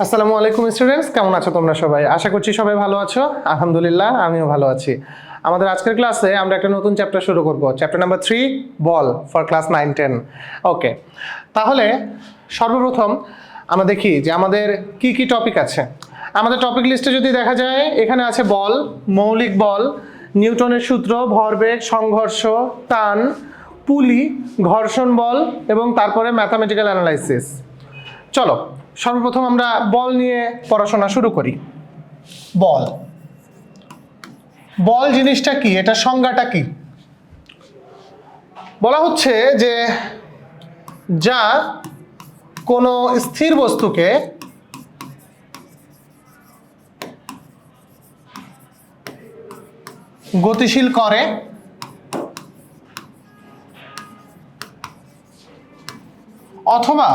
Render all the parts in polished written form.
আসসালামু আলাইকুম স্টুডেন্টস, কেমন আছো তোমরা সবাই? আশা করছি সবাই ভালো আছো। আলহামদুলিল্লাহ, আমিও ভালো আছি। আমাদের আজকের ক্লাসে আমরা একটা নতুন চ্যাপ্টার শুরু করব, chapter number 3, ball for class 9-10। ওকে, তাহলে সর্বপ্রথম আমরা দেখি যে আমাদের কি কি টপিক আছে। আমাদের টপিক লিস্টে যদি দেখা যায়, এখানে আছে বল, মৌলিক বল, নিউটনের সূত্র, ভরবেগ, সংঘর্ষ, টান, পুলি, ঘর্ষণ বল এবং তারপরে ম্যাথামেটিক্যাল অ্যানালাইসিস। চলো সর্বপ্রথম আমরা বল নিয়ে পড়াশোনা শুরু করি। বল বল জিনিসটা কি, এটা সংজ্ঞাটা কি? বলা হচ্ছে যে যা কোনো স্থির বস্তুকে গতিশীল করে অথবা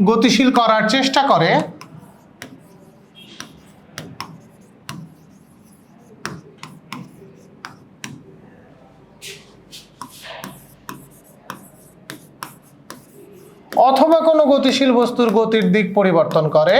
গতিশীল করার চেষ্টা করে অথবা কোনো গতিশীল বস্তুর গতির দিক পরিবর্তন করে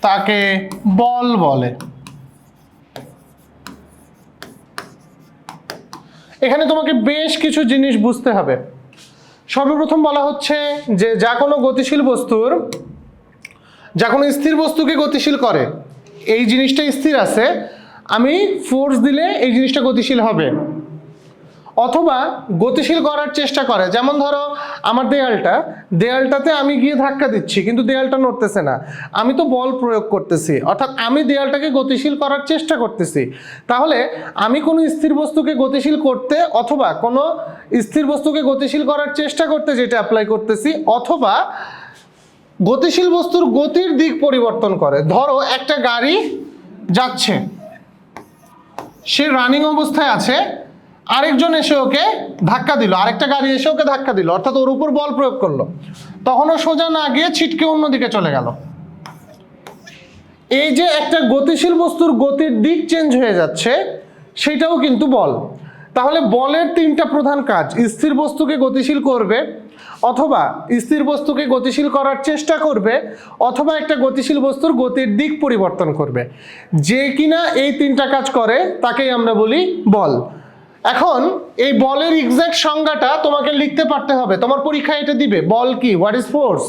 তাকে বল বলে। এখানে তোমাকে বেশ কিছু জিনিস বুঝতে হবে। সর্বপ্রথম বলা হচ্ছে যে যা কোনো গতিশীল বস্তুর, যা কোনো স্থির বস্তুকে গতিশীল করে, এই জিনিসটা স্থির আছে, আমি ফোর্স দিলে এই জিনিসটা গতিশীল হবে, অথবা গতিশীল করার চেষ্টা করে। যেমন ধরো আমার দেয়ালটাতে আমি গিয়ে ধাক্কা দিচ্ছি কিন্তু দেয়ালটা নড়তেছে না, আমি তো বল প্রয়োগ করতেছি, অর্থাৎ আমি দেয়ালটাকে গতিশীল করার চেষ্টা করতেছি। তাহলে আমি কোনো স্থির বস্তুকে গতিশীল করতে অথবা কোনো স্থির বস্তুকে গতিশীল করার চেষ্টা করতে যেটা অ্যাপ্লাই করতেছি, অথবা গতিশীল বস্তুর গতির দিক পরিবর্তন করে। ধরো একটা গাড়ি যাচ্ছে, সে রানিং অবস্থায় আছে, আরেকজন এসে ওকে ধাক্কা দিল, আরেকটা গাড়ি এসে ওকে ধাক্কা দিল, অর্থাৎ ওর উপর বল প্রয়োগ করলো, তখন ও সোজা না গিয়ে ছিটকে অন্যদিকে চলে গেল। এই যে একটা গতিশীল বস্তুর গতির দিক চেঞ্জ হয়ে যাচ্ছে, সেটাও কিন্তু বল। তাহলে বলের তিনটা প্রধান কাজ: স্থির বস্তুকে গতিশীল করবে, অথবা স্থির বস্তুকে গতিশীল করার চেষ্টা করবে, অথবা একটা গতিশীল বস্তুর গতির দিক পরিবর্তন করবে। যে কিনা এই তিনটা কাজ করে তাকেই আমরা বলি বল। এখন এই বলের এক্সাক্ট সংজ্ঞাটা তোমাকে লিখতে পারতে হবে, তোমার পরীক্ষায় এটা দিবে, বল কি, হোয়াট ইজ ফোর্স।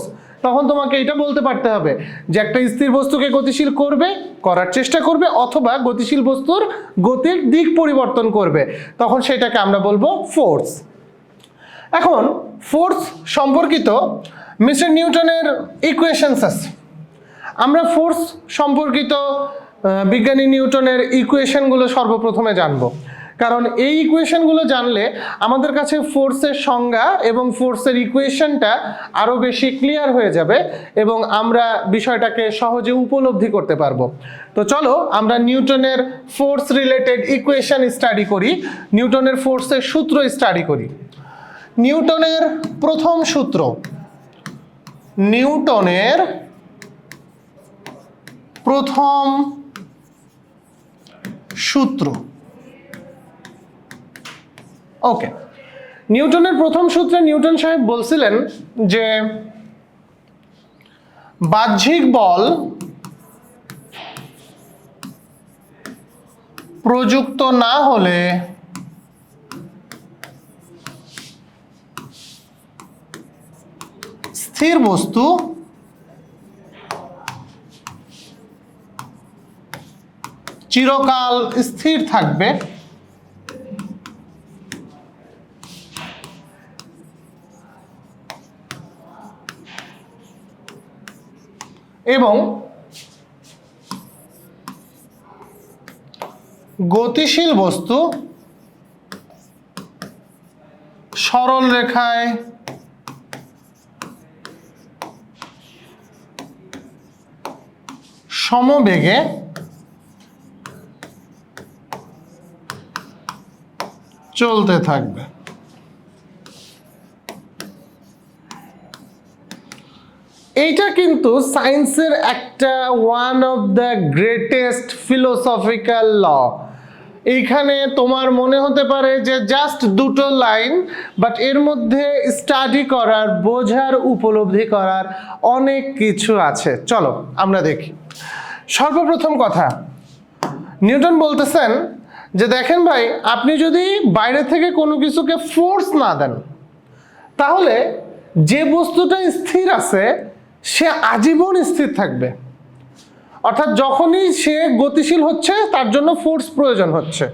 তখন তোমাকে এটা বলতে পারতে হবে যে একটা স্থির বস্তুকে গতিশীল করবে, করার চেষ্টা করবে, অথবা গতিশীল বস্তুর গতির দিক পরিবর্তন করবে, তখন সেটাকে আমরা বলবো ফোর্স। এখন ফোর্স সম্পর্কিত মিস্টার নিউটনের ইকুয়েশনস আছে। আমরা ফোর্স সম্পর্কিত বিজ্ঞানী নিউটনের ইকুয়েশনগুলো সর্বপ্রথমে জানবো, কারণ এই ইকুয়েশনগুলো জানলে আমাদের কাছে ফোর্সের সংজ্ঞা এবং ফোর্সের ইকুয়েশনটা আরও বেশি ক্লিয়ার হয়ে যাবে এবং আমরা বিষয়টাকে সহজে উপলব্ধি করতে পারবো। তো চলো আমরা নিউটনের ফোর্স রিলেটেড ইকুয়েশন স্টাডি করি, নিউটনের ফোর্সের সূত্র স্টাডি করি। নিউটনের প্রথম সূত্র, নিউটনের প্রথম সূত্র। ওকে, নিউটনের প্রথম সূত্রে নিউটন সাহেব বলছিলেন যে বাহ্যিক বল প্রযুক্ত না হলে স্থির বস্তু চিরকাল স্থির থাকবে এবং গতিশীল বস্তু সরল রেখায় সমবেগে চলতে থাকবে। এইটা কিন্তু সায়েন্সের একটা one of the greatest philosophical law. এইখানে তোমার মনে হতে পারে যে জাস্ট দুটো লাইন, বাট এর মধ্যে স্টাডি করার, বোঝার, উপলব্ধি করার অনেক কিছু আছে। চলো আমরা দেখি। সর্বপ্রথম কথা, নিউটন বলতেছেন যে দেখেন ভাই, আপনি যদি বাইরে থেকে কোনো কিছুকে ফোর্স না দেন, তাহলে যে বস্তুটা স্থির আছে সে আজীবন স্থির থাকবে। অর্থাৎ যখনই সে গতিশীল হচ্ছে তার জন্য ফোর্স প্রয়োজন হচ্ছে।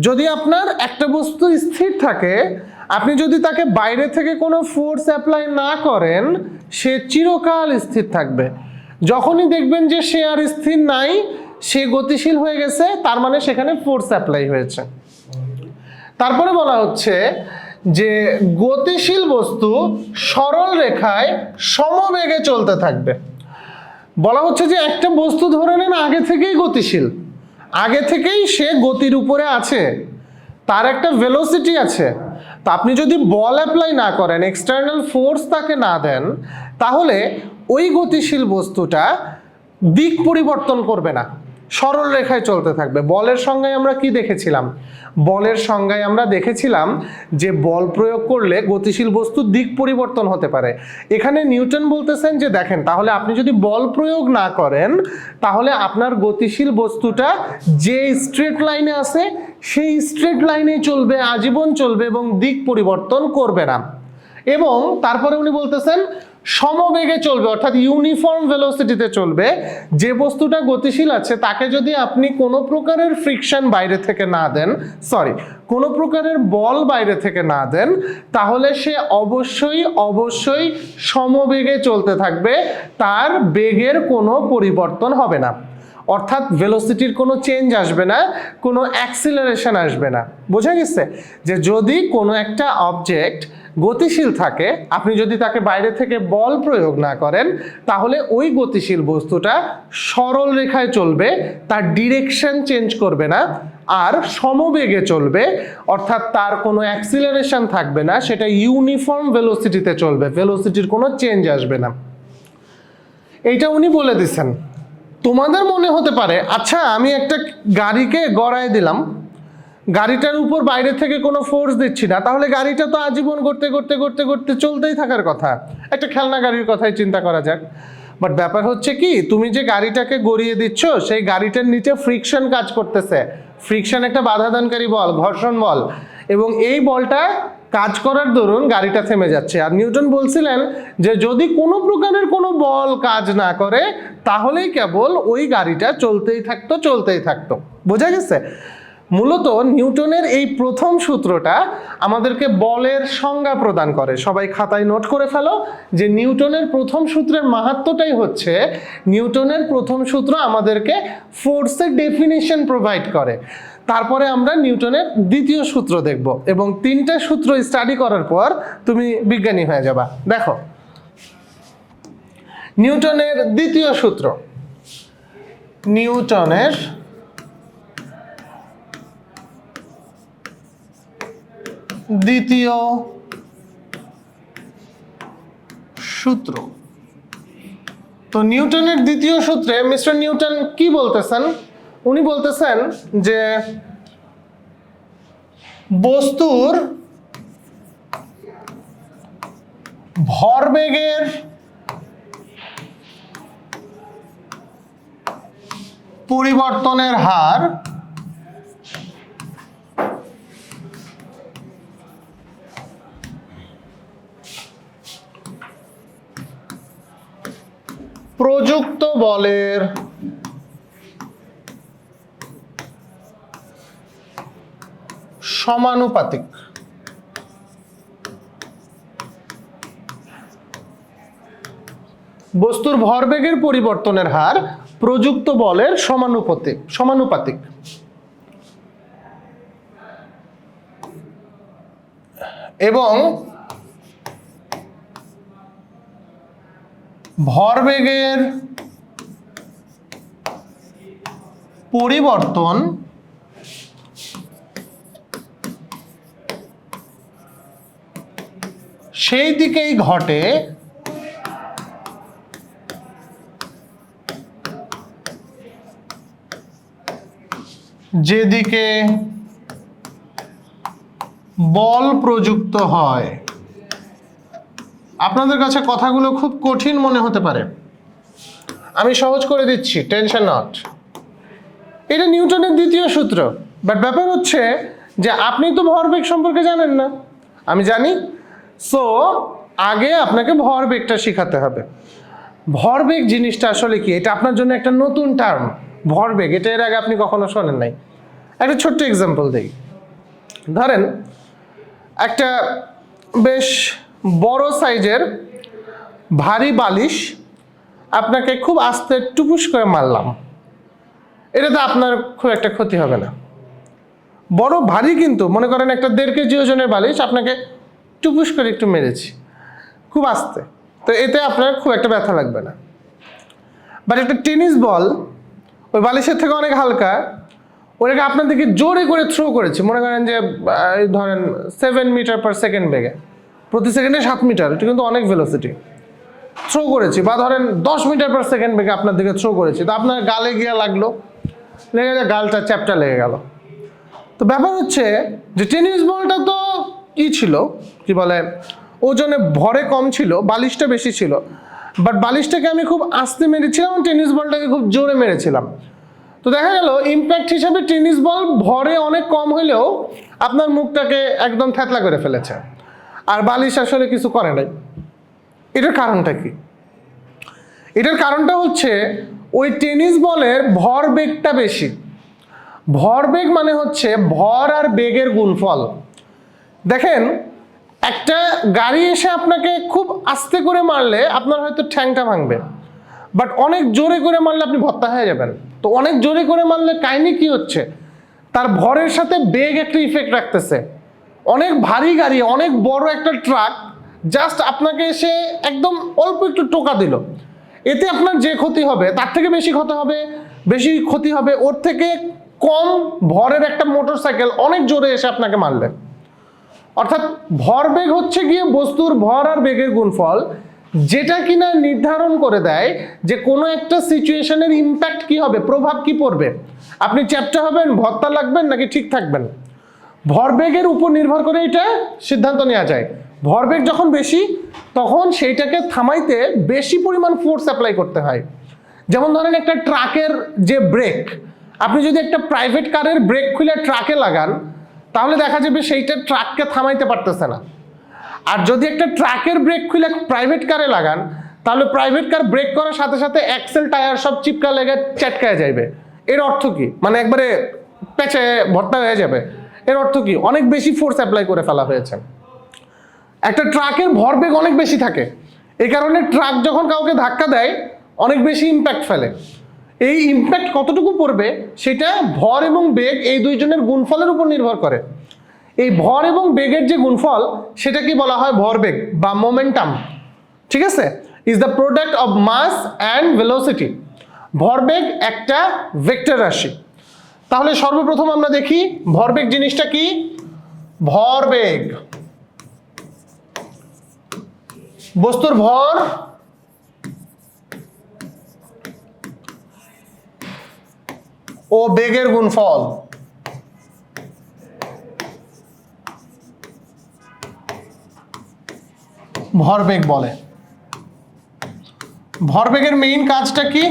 যদি আপনার একটা বস্তু স্থির থাকে, আপনি যদি তাকে বাইরে থেকে কোনো ফোর্স অ্যাপ্লাই না করেন, সে চিরকাল স্থির থাকবে। যখনই দেখবেন যে সে আর স্থির নাই, সে গতিশীল হয়ে গেছে, তার মানে সেখানে ফোর্স অ্যাপ্লাই হয়েছে। তারপরে বলা হচ্ছে যে গতিশীল বস্তু সরল রেখায় সমবেগে চলতে থাকবে। বলা হচ্ছে যে একটা বস্তু ধরে নেন আগে থেকেই গতিশীল, আগে থেকেই সে গতির উপরে আছে, তার একটা ভেলোসিটি আছে। তা আপনি যদি বল অ্যাপ্লাই না করেন, এক্সটার্নাল ফোর্স তাকে না দেন, তাহলে ওই গতিশীল বস্তুটা দিক পরিবর্তন করবে না, সরল রেখায় চলতে থাকবে। বলের সংজ্ঞায় আমরা কি দেখেছিলাম? বলের সংজ্ঞায় আমরা দেখেছিলাম যে বল প্রয়োগ করলে গতিশীল বস্তুর দিক পরিবর্তন হতে পারে। এখানে নিউটন বলতেছেন যে দেখেন, তাহলে আপনি যদি বল প্রয়োগ না করেন, তাহলে আপনার গতিশীল বস্তুটা যে স্ট্রেট লাইনে আছে সেই স্ট্রেট লাইনেই চলবে, আজীবন চলবে এবং দিক পরিবর্তন করবে না। এবং তারপরে উনি বলতেছেন সমবেগে চলবে, অর্থাৎ ইউনিফর্ম ভেলোসিটিতে চলবে। যে বস্তুটা গতিশীল আছে তাকে যদি আপনি কোনো প্রকারের ফ্রিকশন বাইরে থেকে না দেন, কোনো প্রকারের বল বাইরে থেকে না দেন, তাহলে সে অবশ্যই সমবেগে চলতে থাকবে, তার বেগের কোনো পরিবর্তন হবে না। অর্থাৎ ভেলোসিটির কোনো চেঞ্জ আসবে না, কোনো অ্যাক্সিলারেশন আসবে না। বোঝা গেছে যে যদি কোনো একটা অবজেক্ট গতিশীল থাকে, আপনি যদি তাকে বাইরে থেকে বল প্রয়োগ না করেন, তাহলে ওই গতিশীল বস্তুটা সরল রেখায় চলবে, তার ডিরেকশন চেঞ্জ করবে না, আর সমবেগে চলবে। অর্থাৎ তার কোনো অ্যাক্সিলারেশন থাকবে না, সেটা ইউনিফর্ম ভেলোসিটিতে চলবে, ভেলোসিটির কোনো চেঞ্জ আসবে না। এইটা উনি বলে দিচ্ছেন। তোমাদের মনে হতে পারে, আচ্ছা আমি একটা গাড়িকে গড়ায় দিলাম, গাড়িটার উপর বাইরে থেকে কোনো ফোর্স দিচ্ছি না, তাহলে গাড়িটা তো আজীবন ঘুরতে ঘুরতে ঘুরতে ঘুরতে চলতেই থাকার কথা। একটা খেলনা গাড়ির কথাই চিন্তা করা যাক। বাট ব্যাপার হচ্ছে কি, তুমি যে গাড়িটাকে গড়িয়ে দিচ্ছ, সেই গাড়িটার নিচে ফ্রিকশন কাজ করতেছে। ফ্রিকশন একটা বাধাদানকারী বল, ঘর্ষণ বল, এবং এই বলটা কাজ করার দরুন গাড়িটা থেমে যাচ্ছে। আর নিউটন বলছিলেন যে যদি কোনো প্রকারের কোনো বল কাজ না করে, তাহলেই কেবল ওই গাড়িটা চলতেই থাকতো। বোঝা গেছে? মূলত নিউটনের এই প্রথম সূত্রটা আমাদেরকে বলের সংজ্ঞা প্রদান করে। সবাই খাতায় নোট করে ফেলো যে নিউটনের প্রথম সূত্রের মাহাত্ম্যটাই হচ্ছে, নিউটনের প্রথম সূত্র আমাদেরকে ফোর্সের ডেফিনিশন প্রোভাইড করে। তারপরে আমরা নিউটনের দ্বিতীয় সূত্র দেখব, এবং তিনটা সূত্র স্টাডি করার পর তুমি বিজ্ঞানী হয়ে যাবা। দেখো, নিউটনের দ্বিতীয় সূত্র, নিউটনের দ্বিতীয় সূত্র। তো নিউটনের দ্বিতীয় সূত্রে মিস্টার নিউটন কি বলতেছেন? উনি বলতেছেন যে বস্তুর ভরবেগের পরিবর্তনের হার প্রযুক্ত বলের সমানুপাতিক। বস্তুর ভরবেগের পরিবর্তনের হার প্রযুক্ত বলের সমানুপাতিক। এবং ভরবেগের পরিবর্তন সেই দিকেই ঘটে যেদিকে বল প্রযুক্ত হয়। আপনাদের কাছে কথাগুলো খুব কঠিন মনে হতে পারে, আমি সহজ করে দিচ্ছি, টেনশন নট। এটা নিউটনের দ্বিতীয় সূত্র, বাট ব্যাপার হচ্ছে যে আপনি তো ভরবেগ সম্পর্কে জানেন না, আমি জানি। সো আগে আপনাকে ভরবেগটা শেখাতে হবে। ভরবেগ জিনিসটা আসলে কি, এটা আপনার জন্য একটা নতুন টার্ম। ভরবেগ, এটা এর আগে আপনি কখনো শোনেন নাই। একটা ছোট্ট এক্সাম্পল দিই। ধরেন একটা বেশ বড় সাইজের ভারী বালিশ আপনাকে খুব আস্তে টুপুস করে মারলাম, এটাতে আপনার খুব একটা ক্ষতি হবে না। বড় ভারী কিন্তু মনে করেন একটা 1.5 কেজি ওজনের বালিশ আপনাকে টুপুস করে একটু মেরেছি খুব আস্তে, তো এতে আপনার খুব একটা ব্যথা লাগবে না। বাট একটা টেনিস বল ওই বালিশের থেকে অনেক হালকা, ওটাকে আপনার দিকে জোরে করে থ্রো করেছি, মনে করেন যে ধরেন 7 মিটার পার সেকেন্ড বেগে, প্রতি সেকেন্ডে 7 মিটার, এটা কিন্তু অনেক ভেলোসিটি থ্রো করেছি, বা ধরেন 10 মিটার পার সেকেন্ড বেগে আপনার দিকে থ্রো করেছি, তো আপনার গালে গিয়ে লাগলো, লেগে যায়, গালটা চ্যাপটা লেগে গেল। তো ব্যাপার হচ্ছে যে টেনিস বলটা তো কি ছিল, কি বলে, ওজনে ভরে কম ছিল, বালিশটা বেশি ছিল, বাট বালিশটাকে আমি খুব আস্তে মেরেছিলাম, টেনিস বলটাকে খুব জোরে মেরেছিলাম। তো দেখা গেল ইম্প্যাক্ট হিসাবে টেনিস বল ভরে অনেক কম হলেও আপনার মুখটাকে একদম থ্যাতলা করে ফেলেছে, আর বালিশ আসলে কিছু করে নাই। এটার কারণটা কি? এটার কারণটা হচ্ছে ওই টেনিস বলের ভরবেগটা বেশি। ভরবেগ মানে হচ্ছে ভর আর বেগের গুণফল। দেখেন একটা গাড়ি এসে আপনাকে খুব আস্তে করে মারলে আপনার হয়তো ঠ্যাংটা ভাঙবে, বাট অনেক জোরে করে মারলে আপনি ভর্তা হয়ে যাবেন। তো অনেক জোরে করে মারলে কাহিনী কি হচ্ছে, তার ভরের সাথে বেগ একটা ইফেক্ট রাখতেছে। অনেক ভারী গাড়ি, অনেক বড় একটা ট্রাক জাস্ট আপনাকে এসে একদম অল্প একটু টোকা দিল, এতে আপনার যে ক্ষতি হবে তার থেকে বেশি ক্ষতি হবে ওর থেকে কম ভরের একটা মোটরসাইকেল অনেক জোরে এসে আপনাকে মারলে। অর্থাৎ ভরবেগ হচ্ছে গিয়ে বস্তুর ভর আর বেগের গুণফল, যেটা কিনা নির্ধারণ করে দেয় যে কোনো একটা সিচুয়েশনের ইম্প্যাক্ট কি হবে, প্রভাব কি পড়বে, আপনি চ্যাপ্টা হবেন, ভর্তা লাগবেন নাকি ঠিক থাকবেন। ভরবেগের উপর নির্ভর করে এটা সিদ্ধান্ত নেওয়া যায়। ভরবেগ যখন বেশি তখন সেইটাকে থামাইতে বেশি পরিমাণ ফোর্স অ্যাপ্লাই করতে হয়। যেমন ধরেন একটা ট্রাকের যে ব্রেক, আপনি যদি একটা প্রাইভেট কারের ব্রেক খুলে ট্রাকে লাগান তাহলে দেখা যাবে সেইটা ট্রাককে থামাইতে পারতেছে না। আর যদি একটা ট্রাকের ব্রেক খুলে প্রাইভেট কারে লাগান তাহলে প্রাইভেট কার ব্রেক করার সাথে সাথে অ্যাক্সেল টায়ার সব চিপকা লেগে চ্যাটকায় যাবে। এর অর্থ কি, মানে একবারে পেঁচে ভর্তা হয়ে যাবে। এর অর্থ কি, অনেক বেশি ফোর্স অ্যাপ্লাই করে ফেলা হয়েছে। একটা ট্রাকের ভরবেগ অনেক বেশি থাকে, এই কারণে ট্রাক যখন কাউকে ধাক্কা দেয় অনেক বেশি ইম্প্যাক্ট ফেলে। এই ইম্প্যাক্ট কতটুকু পড়বে সেটা ভর এবং বেগ এই দুইজনের গুণফলের উপর নির্ভর করে। এই ভর এবং বেগের যে গুণফল সেটাকে বলা হয় ভরবেগ বা মোমেন্টাম। ঠিক আছে, is the product of mass and velocity. ভরবেগ একটা ভেক্টর রাশি। তাহলে সর্বপ্রথম আমরা দেখি ভরবেগ জিনিসটা কি। ভরবেগ বস্তুর ভর ও বেগের গুণফল। ভরবেগ বলে। ভরবেগের মেইন কাজটা কি?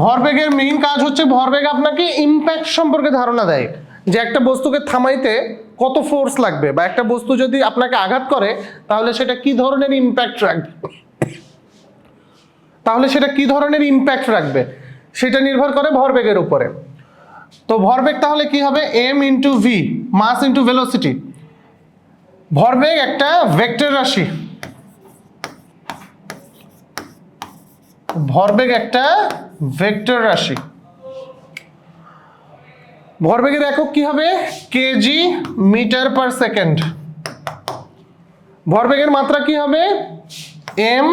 ভরবেগের মেইন কাজ হচ্ছে ভরবেগ আপনাকে ইম্প্যাক্ট সম্পর্কে ধারণা দেয়, যে একটা বস্তুকে থামাইতে কত ফোর্স লাগবে, বা একটা বস্তু যদি আপনাকে আঘাত করে তাহলে সেটা কি ধরনের ইম্প্যাক্ট রাখবে সেটা নির্ভর করে ভরবেগের উপরে। তো ভরবেগ তাহলে কি হবে, m into v, mass into velocity. ভরবেগ একটা ভেক্টর রাশি। ভরবেগ একটা ভেক্টর রাশি। ভরবেগের একক কি হবে, কেজি মিটার পার সেকেন্ড। ভরবেগের মাত্রা কি হবে, M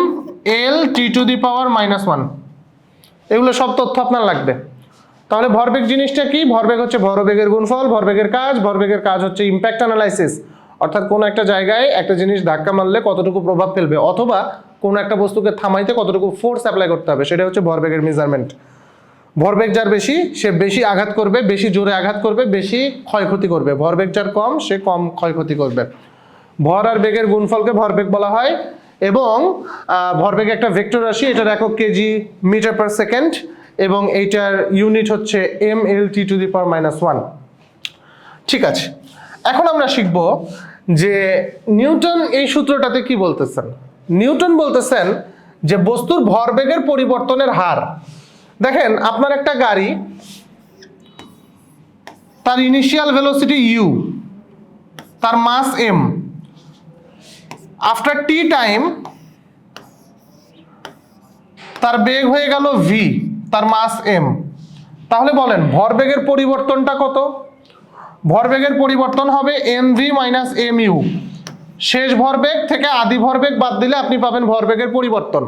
L T to the পাওয়ার -1। এগুলো সব তথ্য আপনার লাগবে। তাহলে ভরবেগ জিনিসটা কি? ভরবেগ হচ্ছে ভরবেগের গুণফল, ভরবেগের কাজ হচ্ছে ইম্প্যাক্ট অ্যানালাইসিস, অর্থাৎ কোনো একটা জায়গায় একটা জিনিস ধাক্কা মারলে কতটুকু প্রভাব ফেলবে, অথবা কোনো একটা বস্তুকে থামাইতে কতটুকু ফোর্স অ্যাপ্লাই করতে হবে, সেটা হচ্ছে ভরবেগের মেজারমেন্ট। ভরবেগ যার বেশি সে বেশি আঘাত করবে, বেশি জোরে আঘাত করবে, বেশি ক্ষয়ক্ষতি করবে। ভরবেগ যার কম সে কম ক্ষয়ক্ষতি করবে। ভর আর বেগের গুণফলকে ভরবেগ বলা হয়, এবং ভরবেগ একটা ভেক্টর রাশি, এটার একক কেজি মিটার পার সেকেন্ড, এবং এইটার ইউনিট হচ্ছে mLT⁻⁻1। ঠিক আছে, এখন আমরা শিখব যে নিউটন এই সূত্রটাতে কি বলতেছেন। নিউটন বলতেছেন যে বস্তুর ভরবেগের পরিবর্তনের হার। দেখেন আপনার একটা গাড়ি, তার ইনিশিয়াল ভেলোসিটি u, তার মাস m, আফটার t টাইম তার বেগ হয়ে গেল v, তার মাস m। তাহলে বলেন ভরবেগের পরিবর্তনটা কত? ভরবেগের পরিবর্তন হবে mv মাইনাস mu। শেষ ভরবেগ থেকে আদি ভরবেগ বাদ দিলে আপনি পাবেন ভরবেগের পরিবর্তন।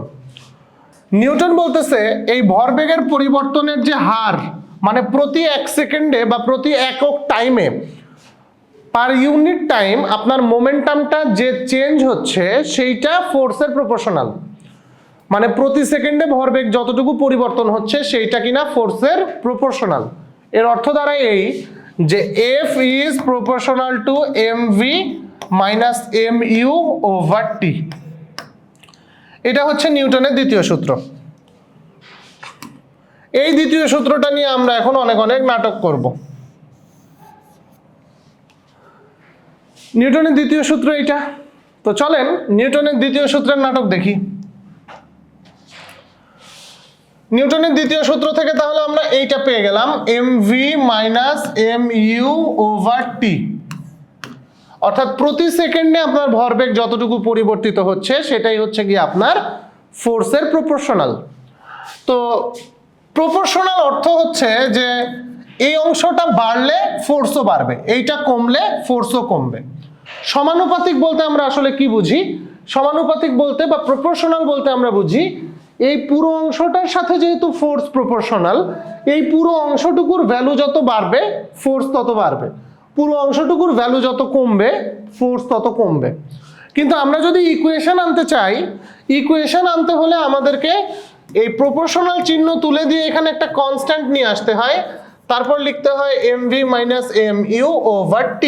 নিউটন বলতেছে এই ভরবেগের পরিবর্তনের যে হার, মানে প্রতি 1 সেকেন্ডে বা প্রতি একক টাইমে, পার ইউনিট টাইম আপনার মোমেন্টামটা যে চেঞ্জ হচ্ছে সেইটা ফোর্সের প্রপোর্শনাল। মানে প্রতি সেকেন্ডে ভরবেগ যতটুকু পরিবর্তন হচ্ছে সেইটা কিনা ফোর্সের প্রপোর্শনাল। এর অর্থ দাঁড়ায় এই যে F is proportional to mv minus mu over t। এটা হচ্ছে নিউটনের দ্বিতীয় সূত্র। এই দ্বিতীয় সূত্রটা নিয়ে আমরা এখন অনেক নাটক করব। নিউটনের দ্বিতীয় সূত্র এইটা। তো চলেন নিউটনের দ্বিতীয় সূত্রের নাটক দেখি। নিউটনের দ্বিতীয় সূত্র থেকে তাহলে আমরা এইটা পেয়ে গেলাম mv minus mu over t, অর্থাৎ প্রতি সেকেন্ডে আপনার ভরবেগ যতটুকু পরিবর্তিত হচ্ছে সেটাই হচ্ছে কি আপনার ফোর্সের প্রপোর্শনাল। তো প্রপোর্শনাল অর্থ হচ্ছে যে এই অংশটা বাড়লে ফোর্সও বাড়বে, এইটা কমলে ফোর্সও কমবে। সমানুপাতিক বলতে আমরা আসলে কি বুঝি? সমানুপাতিক বলতে বা প্রপোর্শনাল বলতে আমরা বুঝি এই পুরো অংশটার সাথে যেহেতু ফোর্স প্রপোর্শনাল, এই পুরো অংশটুকুর ভ্যালু যত বাড়বে ফোর্স তত বাড়বে, পুরো অংশটুকুর ভ্যালু যত কমবে ফোর্স তত কমবে। কিন্তু আমরা যদি ইকুয়েশন আনতে চাই, ইকুয়েশন আনতে হলে আমাদেরকে এই প্রপোর্শনাল চিহ্ন তুলে দিয়ে এখানে একটা কনস্ট্যান্ট নিয়ে আসতে হয়, তারপর লিখতে হয় mv minus mu over t।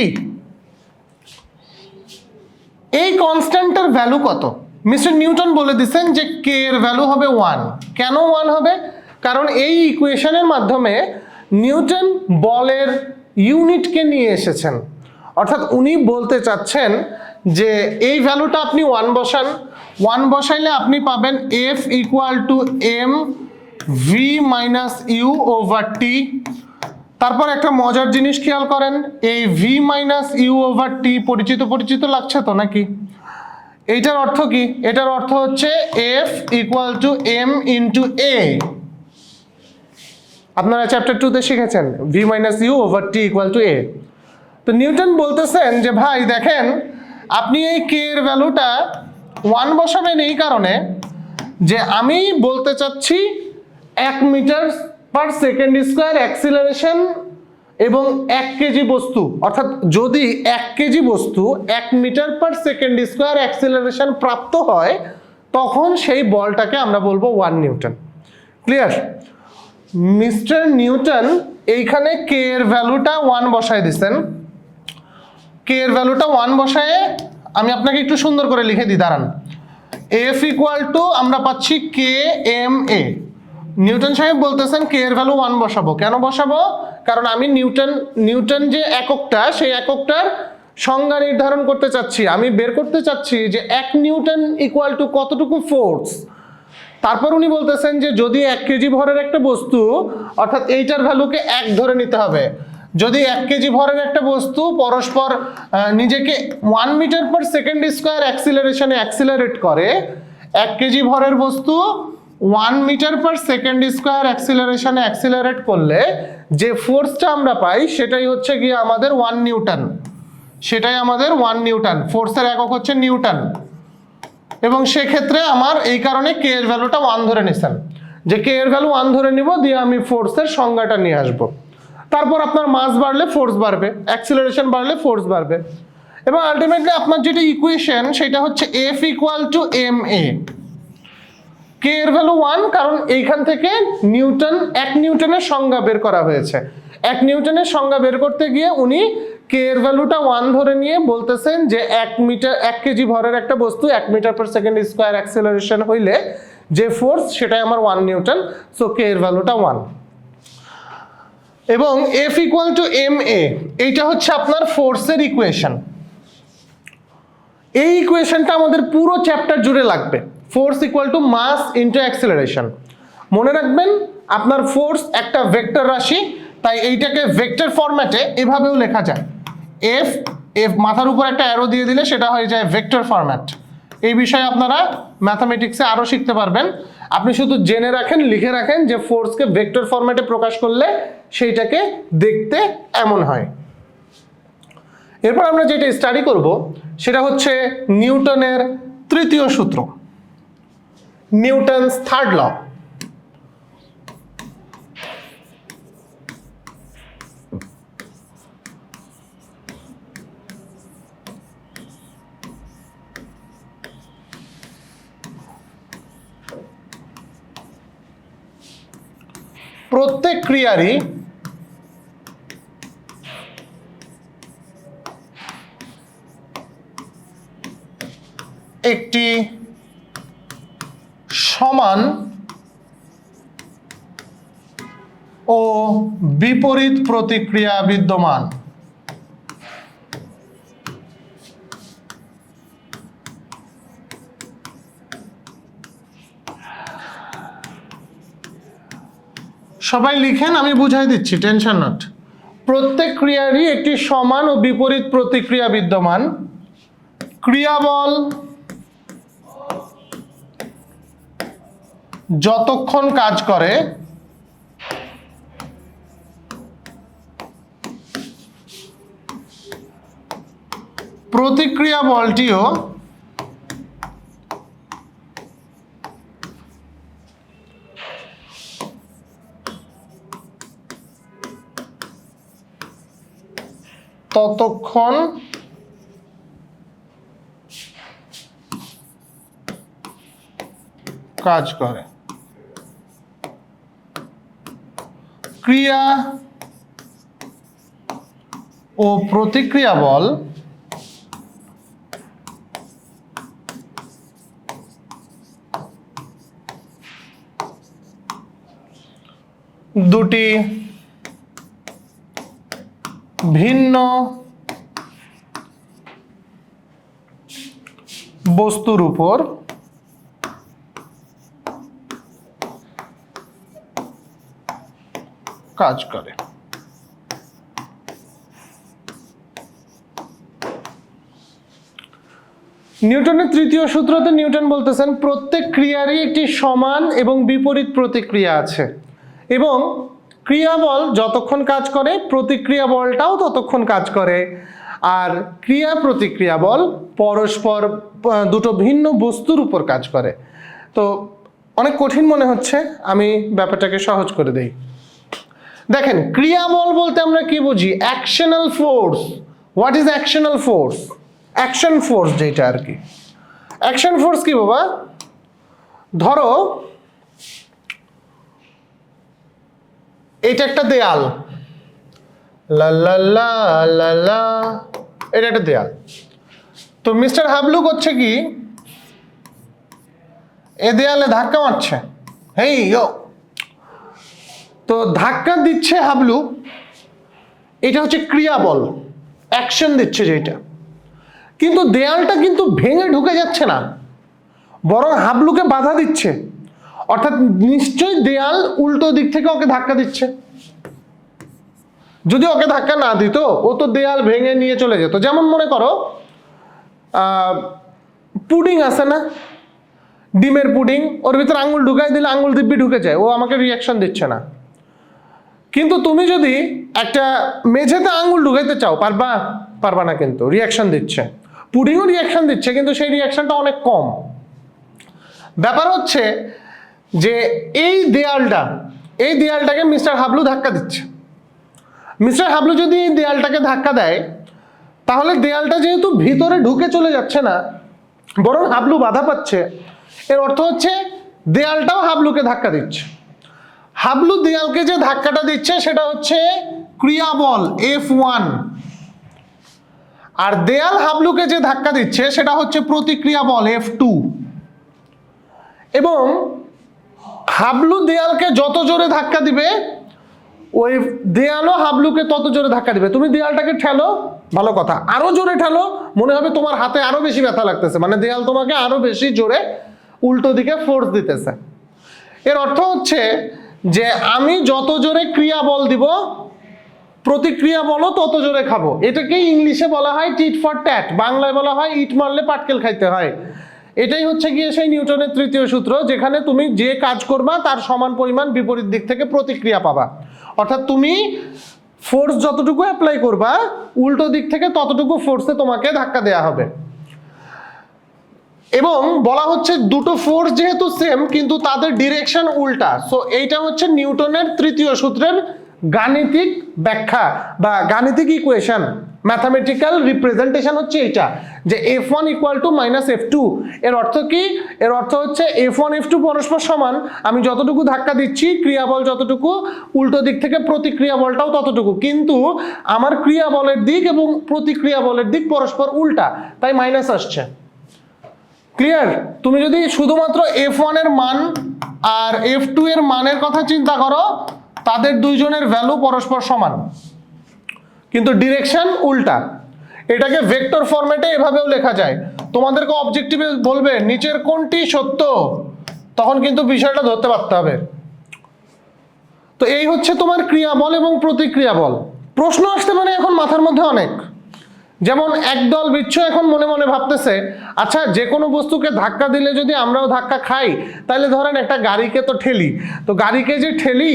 এই কনস্ট্যান্টের ভ্যালু কত? মিস্টার নিউটন বলে দিচ্ছেন যে k এর ভ্যালু হবে 1। কেন 1 হবে? কারণ এই ইকুয়েশনের মাধ্যমে নিউটন বলের ইউনিটকে নিয়ে এসেছেন, অর্থাৎ উনি বলতে চাচ্ছেন যে এই ভ্যালুটা আপনি 1 বসান, 1 বসাইলে আপনি পাবেন F equal to mv minus u over t। তারপর একটা মজার জিনিস খেয়াল করেন, এই v minus u over t পরিচিত লাগছে তো নাকি? এইটার অর্থ কি? এটার অর্থ হচ্ছে f equal to m into a। আপনারা চ্যাপ্টার 2 তে শিখেছেন v minus u over t equal to a। তো নিউটন বলতেছেন যে ভাই দেখেন, আপনি এই k এর ভ্যালুটা 1 বসাবেন এই কারণে যে আমি বলতে চাচ্ছি 1 metre per second square acceleration এবং 1 কেজি বস্তু, অর্থাৎ যদি 1 কেজি বস্তু 1 metre per second square acceleration প্রাপ্ত হয় তখন সেই বলটাকে আমরা বলবো 1 নিউটন। ক্লিয়ার? মিস্টার নিউটন এইখানে কে এর ভ্যালুটা 1 বসায় দিচ্ছেন। কে এর ভ্যালুটা 1 বসায় আমি আপনাকে একটু সুন্দর করে লিখে দিই, দাঁড়ান। এফ ইকুয়াল টু আমরা পাচ্ছি কে এম এ। নিউটন সাহেব বলতেছেন কে এর ভ্যালু 1 বসাবো। কেন বসাবো? কারণ আমি নিউটন যে এককটা, সেই এককটার সংজ্ঞা নির্ধারণ করতে চাচ্ছি। আমি বের করতে চাচ্ছি যে 1 নিউটন ইকুয়াল টু কতটুকু ফোর্স। তারপর উনি বলতেছেন যে যদি 1 কেজি ভরের একটা বস্তু, অর্থাৎ এইটার ভ্যালুকে 1 ধরে নিতে হবে। যদি 1 কেজি ভরের একটা বস্তু পরস্পর নিজেকে 1 মিটার পার সেকেন্ড স্কোয়ার অ্যাক্সিলারেশনে অ্যাক্সিলারেট করে, 1 কেজি ভরের বস্তু 1 মিটার পার সেকেন্ড স্কোয়ার অ্যাক্সিলারেশনে অ্যাক্সিলারেট করলে যে ফোর্সটা আমরা পাই সেটাই হচ্ছে গিয়ে আমাদের 1 নিউটন। সেটাই আমাদের 1 নিউটন। ফোর্সের একক হচ্ছে নিউটন। এবং সেক্ষেত্রে আমার এই কারণে কে এর ভ্যালুটা 1 ধরে নিছেন। যে কে এর ভ্যালু 1 ধরে নিব, দিয়ে আমি ফোর্সের সংজ্ঞাটা নিয়ে আসব। তারপর আপনার মাস বাড়লে ফোর্স বাড়বে, অ্যাক্সিলারেশন বাড়লে ফোর্স বাড়বে, এবং আলটিমেটলি আপনার যেটা ইকুয়েশন সেটা হচ্ছে F ইকুয়াল টু ma। কে এর ভ্যালু 1, কারণ এইখান থেকে নিউটন 1 নিউটনের সংজ্ঞা বের করা হয়েছে। 1 নিউটনের সংজ্ঞা বের করতে গিয়ে উনি কে এর ভ্যালুটা 1 ধরে নিয়ে বলতেছেন যে 1 কেজি ভরের একটা বস্তু 1 metre per second square acceleration হইলে যে ফোর্স সেটাই আমার 1 নিউটন, সো কে এর ভ্যালুটা 1। এবং F ইকুয়াল টু ma, এইটা হচ্ছে আপনার ফোর্সের ইকুয়েশন। এই ইকুয়েশনটা আমাদের পুরো চ্যাপ্টার জুড়ে লাগবে, force equal to mass into acceleration. মনে রাখবেন আপনার ফোর্স একটা ভেক্টর রাশি, তাই এইটাকে ভেক্টর ফরম্যাটে এভাবেও লেখা যায়। এফ মাথার উপর একটা অ্যারো দিয়ে দিলে সেটা হয়ে যায় ভেক্টর ফরম্যাট। এই বিষয়ে আপনারা ম্যাথামেটিক্সে আরও শিখতে পারবেন। আপনি শুধু জেনে রাখেন, লিখে রাখেন যে ফোর্সকে ভেক্টর ফরম্যাটে প্রকাশ করলে সেইটাকে দেখতে এমন হয়। এরপর আমরা যেটা স্টাডি করব সেটা হচ্ছে নিউটনের তৃতীয় সূত্র, নিউটনস থার্ড ল। প্রত্যেক ক্রিয়ারই একটি সমান ও বিপরীত প্রতিক্রিয়া বিদ্যমান। সবাই লিখেন, আমি বুঝাই দিচ্ছি, টেনশন নট। প্রত্যেক ক্রিয়ারই একটি সমান ও বিপরীত প্রতিক্রিয়া বিদ্যমান। ক্রিয়াবল যতক্ষণ কাজ করে প্রতিক্রিয়া বলটিও ততক্ষণ কাজ করে। ক্রিয়া ও প্রতিক্রিয়া বল দুটি ভিন্ন বস্তুর উপর কাজ করে। নিউটনের তৃতীয় সূত্রতে নিউটন বলতেছেন প্রত্যেক ক্রিয়ারই একটি সমান এবং বিপরীত প্রতিক্রিয়া আছে, এবং ক্রিয়া বল যতক্ষণ কাজ করে প্রতিক্রিয়া বলটাও ততক্ষণ কাজ করে। আর ক্রিয়া প্রতিক্রিয়া বল পরস্পর দুটো ভিন্ন বস্তুর উপর কাজ করে। তো অনেক কঠিন মনে হচ্ছে, আমি ব্যাপারটাকে সহজ করে দেই। দেখেন, ক্রিয়া বল বলতে আমরা কি বুঝি? Actional force. What is actional force? Action force যেটা আর কি। অ্যাকশন ফোর্স কি বাবা? ধরো এটা একটা দেয়াল, লা লা লা লা লা, এটা একটা দেয়াল। তো মিস্টার হাবলু করছে কি, এ দেয়ালে ধাক্কা মারছে, হেই ইয়ো। তো ধাক্কা দিচ্ছে হাবলু, এটা হচ্ছে ক্রিয়া বল, অ্যাকশন দিচ্ছে যেটা। কিন্তু দেয়ালটা কিন্তু ভেঙে ঢুকে যাচ্ছে না, বরং হাবলুকে বাধা দিচ্ছে। অর্থাৎ নিশ্চয়ই দেয়াল উল্টো দিক থেকে ওকে ধাক্কা দিচ্ছে। যদি ওকে ধাক্কা না দিত ও তো দেয়াল ভেঙে নিয়ে চলে যেত। যেমন মনে করো পুডিং আছে না, ডিমের পুডিং, ওর ভিতরে আঙুল ঢুকাই দিলে আঙুল দিব্যি ঢুকে যায়, ও আমাকে রিয়াকশন দিচ্ছে না। কিন্তু তুমি যদি একটা মেঝেতে আঙুল ঢুকাইতে চাও, পারবা না, কিন্তু রিয়াকশন দিচ্ছে। পুডিংও রিয়াকশন দিচ্ছে, কিন্তু সেই রিয়াকশনটা অনেক কম। ব্যাপার হচ্ছে যে এই দেয়ালটাকে মিস্টার হাবলু ধাক্কা দিচ্ছে। মিস্টার হাবলু যদি এই দেয়ালটাকে ধাক্কা দেয়, তাহলে দেয়ালটা যেহেতু ভিতরে ঢুকে চলে যাচ্ছে না, বরং হাবলু বাধা পাচ্ছে, এর অর্থ হচ্ছে দেয়ালটাও হাবলুকে ধাক্কা দিচ্ছে। হাবলু দেয়ালকে যে ধাক্কাটা দিচ্ছে সেটা হচ্ছে ক্রিয়াবল F1, আর দেয়াল হাবলুকে যে ধাক্কা দিচ্ছে সেটা হচ্ছে প্রতিক্রিয়া বল F2। এবং হাবলু দেয়ালকে যত জোরে ধাক্কা দিবে, ওই দেয়ালও হাবলুকে তত জোরে ধাক্কা দিবে। তুমি দেয়ালটাকে ঠেলো, ভালো কথা, আরো জোরে ঠেলো, মনে হবে তোমার হাতে আরো বেশি ব্যথা লাগতেছে, মানে দেয়াল তোমাকে আরো বেশি জোরে উল্টো দিকে ফোর্স দিতেছে। এর অর্থ হচ্ছে যে আমি যত জোরে ক্রিয়া বল দিব, প্রতিক্রিয়া বলও তত জোরে খাবো। এটাকে ইংলিশে বলা হয় টিট ফর ট্যাট, বাংলায় বলা হয় ইট মারলে পাটকেল খাইতে হয়। এটাই হচ্ছে গিয়ে সেই নিউটনের তৃতীয় সূত্র, যেখানে তুমি যে কাজ করবা তার সমান পরিমাণ বিপরীত দিক থেকে প্রতিক্রিয়া পাবা। অর্থাৎ তুমি ফোর্স যতটুকু অ্যাপ্লাই করবা, উল্টো দিক থেকে ততটুকু ফোর্সে তোমাকে ধাক্কা দেয়া হবে। এবং বলা হচ্ছে দুটো ফোর্স যেহেতু সেম, কিন্তু তাদের ডিরেকশন উল্টা। সো এইটা হচ্ছে নিউটনের তৃতীয় সূত্রের গাণিতিক ব্যাখ্যা বা গাণিতিক ইকুয়েশন, ম্যাথামেটিক্যাল রিপ্রেজেন্টেশন হচ্ছে এইটা, যে F1 = -F2। এর অর্থ কি? এর অর্থ হচ্ছে F1 F2 পরস্পর সমান। আমি যতটুকু ধাক্কা দিচ্ছি ক্রিয়াবল যতটুকু, উল্টো দিক থেকে প্রতিক্রিয়া বলটাও ততটুকু, কিন্তু আমার ক্রিয়া বলের দিক এবং প্রতিক্রিয়া বলের দিক পরস্পর উল্টা, তাই মাইনাস আসছে। ক্লিয়ার? তুমি যদি শুধুমাত্র F1 এর মান আর F2 এর মানের কথা চিন্তা করো, তাদের দুইজনের ভ্যালু পরস্পর সমান, কিন্তু ডিরেকশন উল্টা। এটাকে ভেক্টর ফরম্যাটে এভাবেও লেখা যায়। তোমাদেরকে অবজেক্টিভে বলবে নিচের কোনটি সত্য, তখন কিন্তু বিষয়টা ধরতে পারতে হবে। তো এই হচ্ছে তোমার ক্রিয়া বল এবং প্রতিক্রিয়া বল। প্রশ্ন আসতে পারে এখন মাথার মধ্যে অনেক, যেমন একদল বিচ্ছু এখন মনে মনে ভাবতেছে, আচ্ছা যে কোনো বস্তুকে ধাক্কা দিলে যদি আমরাও ধাক্কা খাই, তাহলে ধরেন একটা গাড়িকে তো ঠেলি, তো গাড়িকে যে ঠেলি,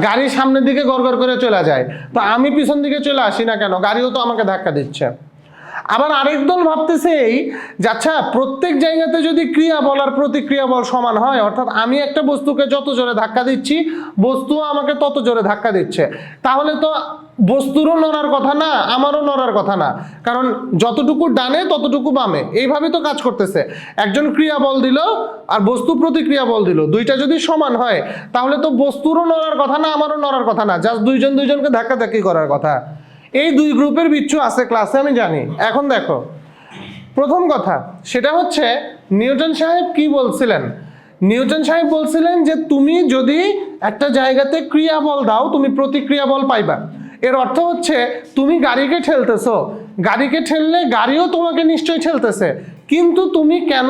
গাড়ি সামনের দিকে গড়গড় করে চলে যায়, তো আমি পিছন দিকে চলে আসি না কেন? গাড়িও তো আমাকে ধাক্কা দিচ্ছে। আবার আরেক দল ভাবতেছে এই যে আচ্ছা প্রত্যেক জায়গাতে যদি ক্রিয়া বল আর প্রতিক্রিয়া বল সমান হয়, অর্থাৎ আমি একটা বস্তুকে যত জোরে ধাক্কা দিচ্ছি বস্তুও আমাকে তত জোরে ধাক্কা দিচ্ছে, তাহলে তো বস্তুরও নড়ার কথা না, আমারও নড়ার কথা না, কারণ যতটুকু ডানে ততটুকু বামে, এইভাবে তো কাজ করতেছে। একজন ক্রিয়া বল দিল আর বস্তু প্রতিক্রিয়া বল দিল, দুইটা যদি সমান হয় তাহলে তো বস্তুরও নড়ার কথা না, আমারও নড়ার কথা না, জাস্ট দুইজনকে ধাক্কাধাক্কি করার কথা। এই দুই গ্রুপের বিচ্ছু আছে ক্লাসে, আমি জানি। এখন দেখো প্রথম কথা, সেটা হচ্ছে নিউটন সাহেব কি বলছিলেন। নিউটন সাহেব বলছিলেন যে তুমি যদি একটা জায়গাতে ক্রিয়া বল দাও, তুমি প্রতিক্রিয়া বল পাইবা। এর অর্থ হচ্ছে তুমি গাড়িকে ঠেলতেছো, গাড়িকে ঠেললে গাড়িও তোমাকে নিশ্চয়ই ঠেলতেছে, কিন্তু তুমি কেন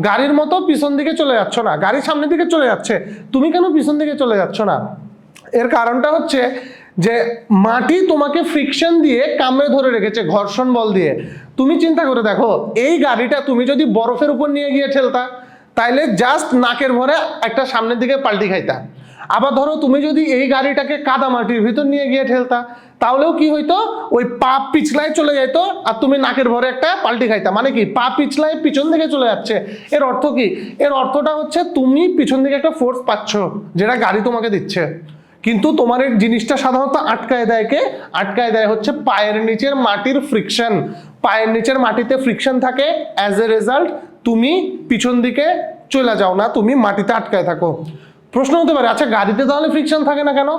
গাড়ির মতো পিছন দিকে চলে যাচ্ছ না? গাড়ি সামনের দিকে চলে যাচ্ছে, তুমি কেন পিছন দিকে চলে যাচ্ছ না? এর কারণটা হচ্ছে যে মাটি তোমাকে ফ্রিকশন দিয়ে কামড়ে ধরে রেখেছে, ঘর্ষণ বল দিয়ে। তুমি চিন্তা করে দেখো, এই গাড়িটা তুমি যদি বরফের উপর নিয়ে গিয়ে ঠেলতা, তাইলে জাস্ট নাকের ভরে একটা সামনের দিকে পাল্টি খাইতা। আবার ধরো তুমি যদি এই গাড়িটাকে কাদা মাটির ভিতর নিয়ে গিয়ে ঠেলতা, তাহলেও কি হইতো, ওই পা পিছলায় চলে যেত আর তুমি নাকের ভরে একটা পাল্টি খাইতা। মানে কি, পা পিছলায় পিছন দিকে চলে যাচ্ছে। এর অর্থ কি? এর অর্থটা হচ্ছে তুমি পিছন দিকে একটা ফোর্স পাচ্ছ, যেটা গাড়ি তোমাকে দিচ্ছে, কিন্তু তোমার এই জিনিসটা সাধারণত আটকায় দেয় কে? আটকায় দেয় হচ্ছে পায়ের নিচের মাটির ফ্রিকশন। পায়ের নিচের মাটিতে ফ্রিকশন থাকে, অ্যাজ এ রেজাল্ট তুমি পিছন দিকে চলে যাও না, তুমি মাটিতে আটকায় থাকো। প্রশ্ন হতে পারে, আচ্ছা গাড়িতে তাহলে ফ্রিকশন থাকে না কেন?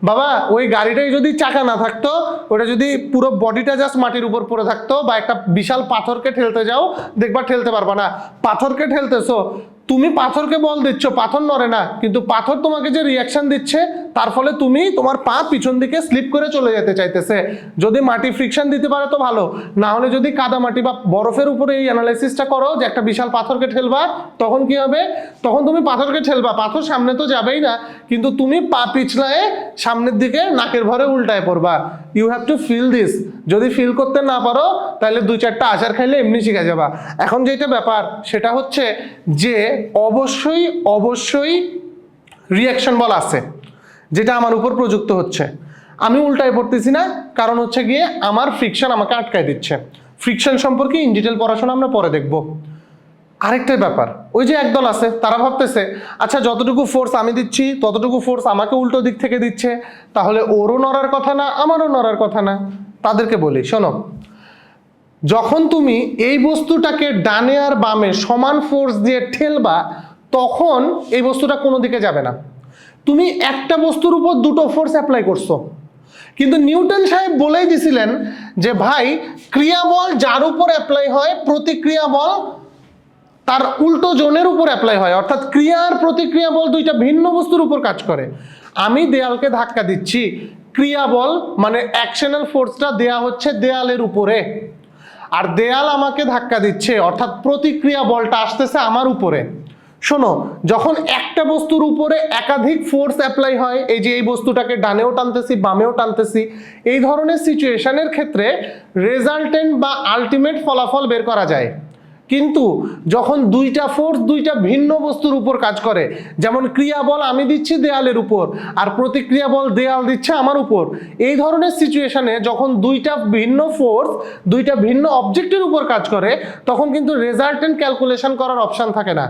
বাবা, ওই গাড়িটাই যদি চাকা না থাকতো, ওটা যদি পুরো বডিটা জাস্ট মাটির উপর পড়ে থাকতো, বা একটা বিশাল পাথরকে ঠেলতে যাও, দেখবা ঠেলতে পারবা না। পাথরকে ঠেলতেছো, তুমি পাথরকে বল দিচ্ছ, পাথর নড়ে না, কিন্তু পাথর তোমাকে যে রিয়াকশন দিচ্ছে তার ফলে তুমি তোমার পা পিছন দিকে স্লিপ করে চলে যেতে চাইতেছে। যদি মাটি ফ্রিকশন দিতে পারে তো ভালো, না হলে যদি কাদা মাটি বা বরফের উপরে এই অ্যানালাইসিসটা করো যে একটা বিশাল পাথরকে ঠেলবা, তখন কি হবে? তখন তুমি পাথরকে ঠেলবা, পাথর সামনে তো যাবেই না, কিন্তু তুমি পা পিছলায় সামনের দিকে নাকের ভরে উল্টায় পড়বা। You have to feel this. যদি ফিল করতে না পারো তাহলে 2-4টা আচার খাইলে এমনি শিখে যাবা। এখন যেটা ব্যাপার সেটা হচ্ছে যে অবশ্যই রিয়াকশন বল আছে, যেটা আমার উপর প্রযুক্ত হচ্ছে। আমি উল্টায় পড়তেছি না, কারণ হচ্ছে গিয়ে আমার ফ্রিকশন আমাকে আটকায় দিচ্ছে। ফ্রিকশন সম্পর্কে ইন ডিটেল পড়াশোনা আমরা পরে দেখব। আরেকটাই ব্যাপার, ওই যে একদল আছে তারা ভাবতেছে আচ্ছা যতটুকু ফোর্স আমি দিচ্ছি ততটুকু ফোর্স আমাকে উল্টো দিক থেকে দিচ্ছে, তাহলে ওরও নড়ার কথা না আমারও নড়ার কথা না। তাদেরকে বলি শোনো, যখন তুমি এই বস্তুটাকে ডানে আর বামে সমান ফোর্স দিয়ে ঠেলবা তখন এই বস্তুটা কোনো দিকে যাবে না। তুমি একটা বস্তুর উপর দুটো ফোর্স অ্যাপ্লাই করছো, কিন্তু নিউটন সাহেব বলেই দিছিলেন যে ভাই ক্রিয়া বল যার উপর অ্যাপ্লাই হয় প্রতিক্রিয়া বল তার উল্টো জোনের উপর অ্যাপ্লাই হয়, অর্থাৎ ক্রিয়া আর প্রতিক্রিয়া বল দুইটা ভিন্ন বস্তুর উপর কাজ করে। আমি দেয়ালকে ধাক্কা দিচ্ছি, ক্রিয়া বল মানে অ্যাকশনাল ফোর্সটা দেয়া হচ্ছে দেয়ালের উপরে, আর দেয়াল আমাকে ধাক্কা দিচ্ছে অর্থাৎ প্রতিক্রিয়া বলটা আসতেছে আমার উপরে। শোনো, যখন একটা বস্তুর উপরে একাধিক ফোর্স অ্যাপ্লাই হয়, এই যে এই বস্তুটাকে ডানেও টানতেছি বামেও টানতেছি, এই ধরনের সিচুয়েশনের ক্ষেত্রে রেজাল্টেন্ট বা আলটিমেট ফলাফল বের করা যায়। কিন্তু যখন দুইটা ফোর্স দুইটা ভিন্ন বস্তুর উপর কাজ করে, যেমন ক্রিয়া বল আমি দিচ্ছি দেয়ালের উপর আর প্রতিক্রিয়া বল দেয়াল দিচ্ছে আমার উপর, এই ধরনের সিচুয়েশনে যখন দুইটা ভিন্ন ফোর্স দুইটা ভিন্ন অবজেক্টের উপর কাজ করে তখন কিন্তু রেজাল্টেন্ট ক্যালকুলেশন করার অপশন থাকে না।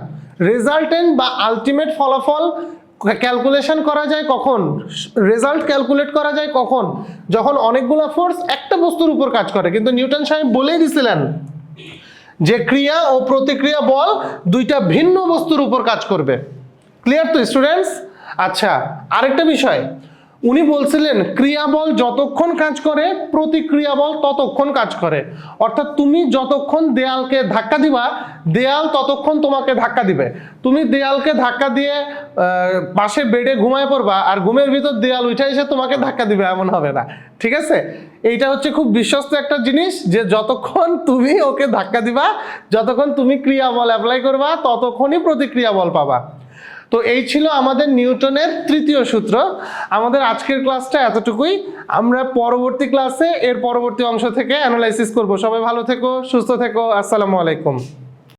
রেজাল্টেন্ট বা আলটিমেট ফলাফল ক্যালকুলেশন করা যায় কখন, রেজাল্ট ক্যালকুলেট করা যায় কখন, যখন অনেকগুলো ফোর্স একটা বস্তুর উপর কাজ করে। কিন্তু নিউটন সাহেব বলেই দিছিলেন যে ক্রিয়া ও প্রতিক্রিয়া বল দুইটা ভিন্ন বস্তুর উপর কাজ করবে। ক্লিয়ার তো স্টুডেন্টস? আচ্ছা, আরেকটা বিষয় উনি বলছিলেন ক্রিয়া বল যতক্ষণ কাজ করে প্রতিক্রিয়া বল ততক্ষণ কাজ করে, অর্থাৎ তুমি যতক্ষণ দেয়ালকে ধাক্কা দিবা দেয়াল ততক্ষণ তোমাকে ধাক্কা দিবে। তুমি দেয়ালকে ধাক্কা দিয়ে পাশে বেডে ঘুমায় পড়বা আর ঘুমের ভিতর দেয়াল উঠে এসে তোমাকে ধাক্কা দিবে, এমন হবে না, ঠিক আছে? এইটা হচ্ছে খুব বিশ্বস্ত একটা জিনিস যে যতক্ষণ তুমি ওকে ধাক্কা দিবা যতক্ষণ তুমি ক্রিয়া বল অ্যাপ্লাই করবা ততক্ষণই প্রতিক্রিয়া বল পাবা। তো এই ছিল আমাদের নিউটনের তৃতীয় সূত্র। আমাদের আজকের ক্লাসটা এতটুকুই, আমরা পরবর্তী ক্লাসে এর পরবর্তী অংশ থেকে অ্যানালাইসিস করব। সবাই ভালো থেকো, সুস্থ থেকো, আসসালামু আলাইকুম।